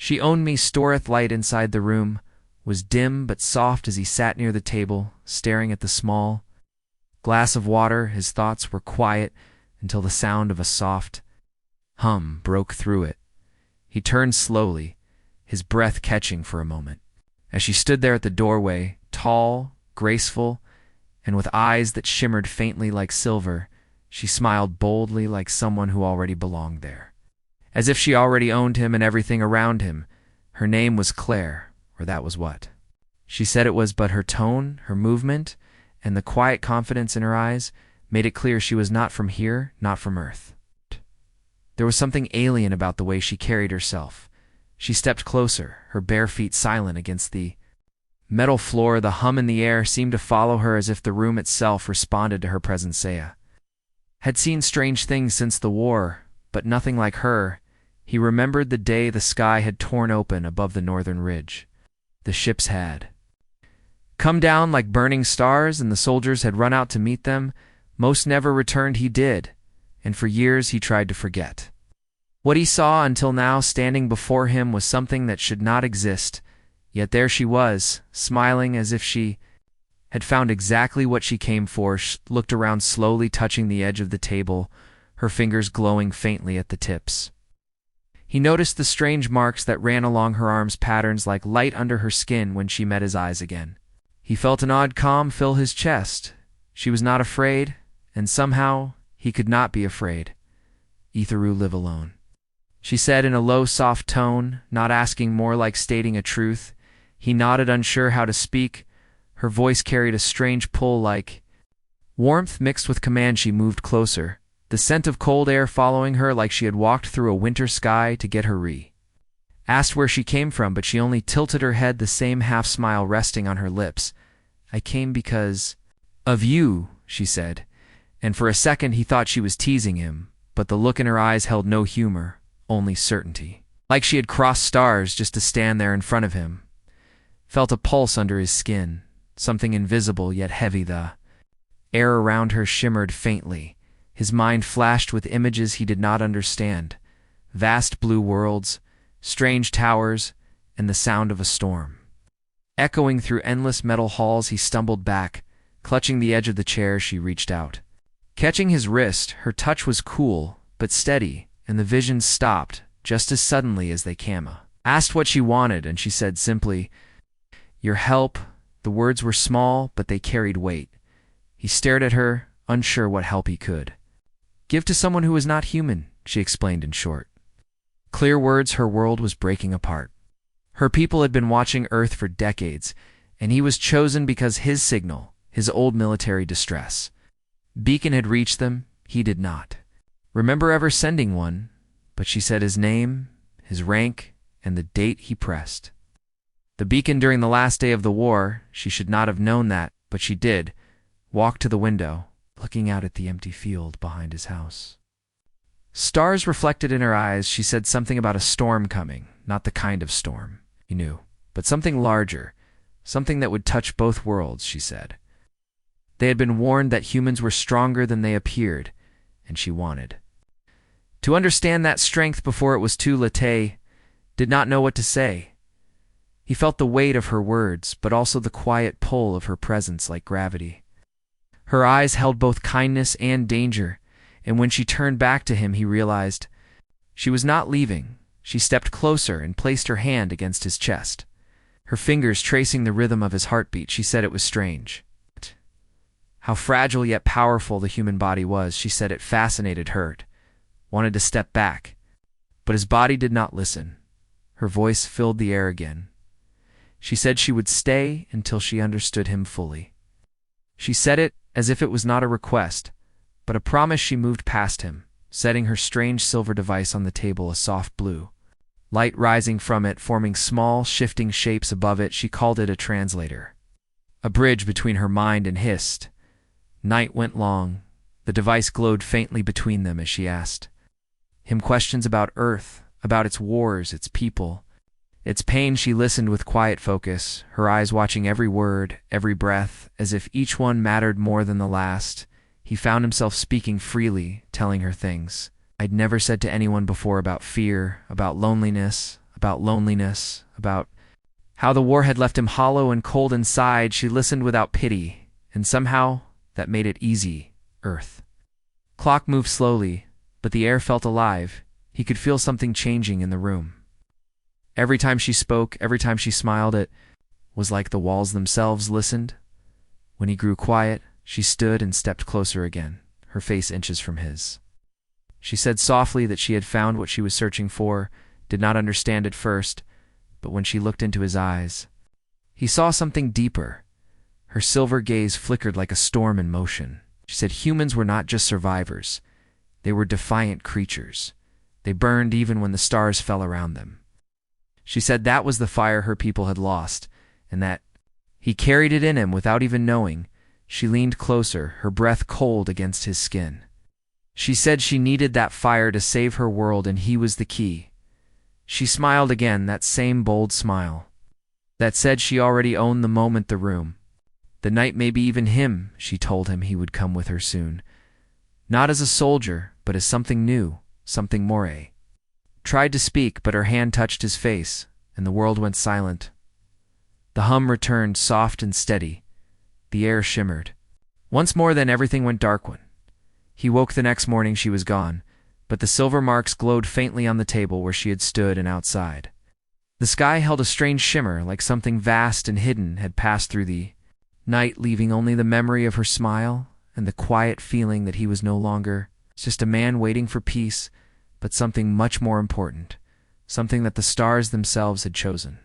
She owned me storeth light inside the room, was dim but soft as he sat near the table, staring at the small glass of water. His thoughts were quiet until the sound of a soft hum broke through it. He turned slowly, his breath catching for a moment. As she stood there at the doorway, tall, graceful, and with eyes that shimmered faintly like silver, she smiled boldly like someone who already belonged there. As if she already owned him and everything around him. Her name was Claire, or that was what. She said it was, but her tone, her movement, and the quiet confidence in her eyes made it clear she was not from here, not from Earth. There was something alien about the way she carried herself. She stepped closer, her bare feet silent against the metal floor. The hum in the air seemed to follow her as if the room itself responded to her presence. Saya had seen strange things since the war, but nothing like her. He remembered the day the sky had torn open above the northern ridge. The ships had come down like burning stars, and the soldiers had run out to meet them. Most never returned. He did, and for years he tried to forget. What he saw until now standing before him was something that should not exist, yet there she was, smiling as if she had found exactly what she came for. She looked around slowly, touching the edge of the table, her fingers glowing faintly at the tips. He noticed the strange marks that ran along her arms, patterns like light under her skin. When she met his eyes again, he felt an odd calm fill his chest. She was not afraid, and somehow he could not be afraid. Etheru, live alone, she said in a low, soft tone, not asking, more like stating a truth. He nodded, unsure how to speak. Her voice carried a strange pull, like warmth mixed with command. She moved closer, the scent of cold air following her like she had walked through a winter sky to get her asked where she came from, but she only tilted her head, the same half-smile resting on her lips. I came because of you, she said, and for a second he thought she was teasing him, but the look in her eyes held no humor, only certainty. Like she had crossed stars just to stand there in front of him. Felt a pulse under his skin, something invisible yet heavy. The air around her shimmered faintly. His mind flashed with images he did not understand. Vast blue worlds, strange towers, and the sound of a storm. Echoing through endless metal halls, he stumbled back, clutching the edge of the chair. She reached out, catching his wrist. Her touch was cool, but steady, and the visions stopped just as suddenly as they asked what she wanted, and she said simply, your help. The words were small, but they carried weight. He stared at her, unsure what help he could give to someone who was not human, she explained in short, clear words. Her world was breaking apart. Her people had been watching Earth for decades, and he was chosen because his signal, his old military distress beacon, had reached them. He did not remember ever sending one, but she said his name, his rank, and the date he pressed the beacon during the last day of the war. She should not have known that, but she did, walk to the window, looking out at the empty field behind his house. Stars reflected in her eyes. She said something about a storm coming, not the kind of storm he knew, but something larger, something that would touch both worlds, she said. They had been warned that humans were stronger than they appeared, and she wanted to understand that strength before it was too late. Did not know what to say. He felt the weight of her words, but also the quiet pull of her presence like gravity. Her eyes held both kindness and danger, and when she turned back to him, he realized she was not leaving. She stepped closer and placed her hand against his chest, her fingers tracing the rhythm of his heartbeat. She said it was strange how fragile yet powerful the human body was. She said it fascinated her, wanted to step back, but his body did not listen. Her voice filled the air again. She said she would stay until she understood him fully. She said it as if it was not a request, but a promise. She moved past him, setting her strange silver device on the table, a soft blue light rising from it, forming small, shifting shapes above it. She called it a translator, a bridge between her mind and his. Night went long. The device glowed faintly between them as she asked him questions about Earth, about its wars, its people, its pain. She listened with quiet focus, her eyes watching every word, every breath, as if each one mattered more than the last. He found himself speaking freely, telling her things I'd never said to anyone before, about fear, about loneliness, about loneliness, about how the war had left him hollow and cold inside. She listened without pity, and somehow that made it easy, Earth. Clock moved slowly, but the air felt alive. He could feel something changing in the room. Every time she spoke, every time she smiled, it was like the walls themselves listened. When he grew quiet, she stood and stepped closer again, her face inches from his. She said softly that she had found what she was searching for, did not understand at first, but when she looked into his eyes, he saw something deeper. Her silver gaze flickered like a storm in motion. She said humans were not just survivors. They were defiant creatures. They burned even when the stars fell around them. She said that was the fire her people had lost, and that he carried it in him without even knowing. She leaned closer, her breath cold against his skin. She said she needed that fire to save her world, and he was the key. She smiled again, that same bold smile that said she already owned the moment, the room, the night, maybe even him. She told him he would come with her soon, not as a soldier, but as something new, something more. Tried to speak, but her hand touched his face, and the world went silent. The hum returned, soft and steady. The air shimmered. Once more, then everything went dark. When he woke the next morning, she was gone, but the silver marks glowed faintly on the table where she had stood and outside. The sky held a strange shimmer, like something vast and hidden had passed through the night, leaving only the memory of her smile and the quiet feeling that he was no longer just a man waiting for peace, but something much more important, something that the stars themselves had chosen.